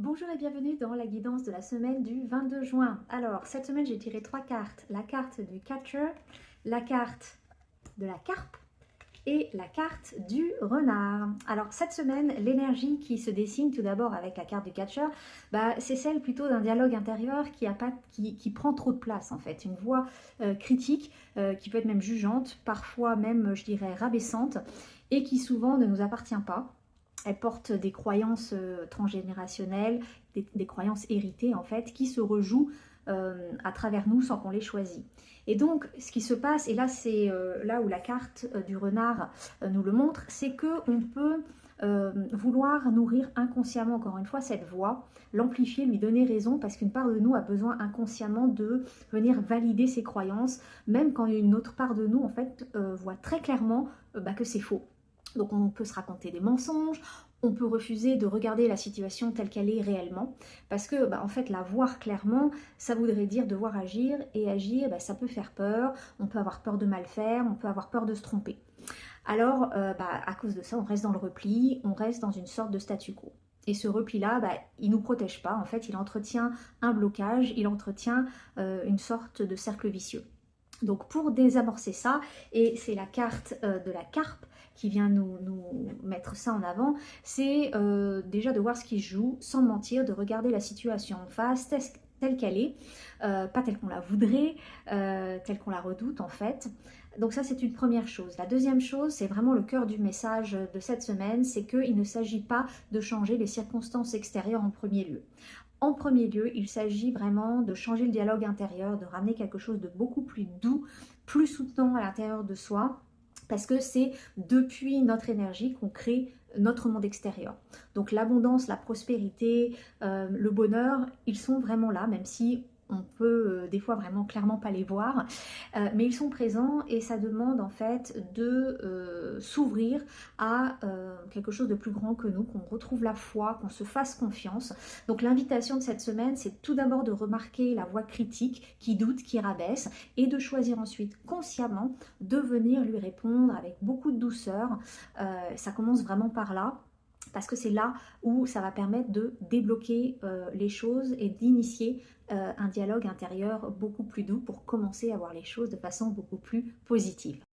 Bonjour et bienvenue dans la guidance de la semaine du 22 juin. Alors, cette semaine, j'ai tiré 3 cartes. La carte du catcher, la carte de la carpe et la carte du renard. Alors, cette semaine, l'énergie qui se dessine tout d'abord avec la carte du catcher, c'est celle plutôt d'un dialogue intérieur qui prend trop de place en fait. Une voix critique qui peut être même jugeante, parfois même, je dirais, rabaissante et qui souvent ne nous appartient pas. Elle porte des croyances transgénérationnelles, des croyances héritées en fait, qui se rejouent à travers nous sans qu'on les choisisse. Et donc, ce qui se passe, et là c'est là où la carte du renard nous le montre, c'est qu'on peut vouloir nourrir inconsciemment, encore une fois, cette voix, l'amplifier, lui donner raison, parce qu'une part de nous a besoin inconsciemment de venir valider ses croyances, même quand une autre part de nous, en fait, voit très clairement que c'est faux. Donc on peut se raconter des mensonges, on peut refuser de regarder la situation telle qu'elle est réellement, parce que en fait la voir clairement, ça voudrait dire devoir agir, et agir, ça peut faire peur, on peut avoir peur de mal faire, on peut avoir peur de se tromper. Alors à cause de ça, on reste dans le repli, on reste dans une sorte de statu quo. Et ce repli-là, il ne nous protège pas, en fait il entretient un blocage, il entretient une sorte de cercle vicieux. Donc pour désamorcer ça, et c'est la carte de la carpe qui vient nous mettre ça en avant, c'est déjà de voir ce qui se joue sans mentir, de regarder la situation en face telle qu'elle est, pas telle qu'on la voudrait, telle qu'on la redoute en fait. Donc ça c'est une première chose. La deuxième chose, c'est vraiment le cœur du message de cette semaine, c'est qu'il ne s'agit pas de changer les circonstances extérieures en premier lieu. En premier lieu, il s'agit vraiment de changer le dialogue intérieur, de ramener quelque chose de beaucoup plus doux, plus soutenant à l'intérieur de soi, parce que c'est depuis notre énergie qu'on crée notre monde extérieur. Donc l'abondance, la prospérité, le bonheur, ils sont vraiment là, même si on peut des fois vraiment clairement pas les voir, mais ils sont présents et ça demande en fait de s'ouvrir à quelque chose de plus grand que nous, qu'on retrouve la foi, qu'on se fasse confiance. Donc l'invitation de cette semaine, c'est tout d'abord de remarquer la voix critique qui doute, qui rabaisse, et de choisir ensuite consciemment de venir lui répondre avec beaucoup de douceur. Ça commence vraiment par là, parce que c'est là où ça va permettre de débloquer les choses et d'initier un dialogue intérieur beaucoup plus doux pour commencer à voir les choses de façon beaucoup plus positive.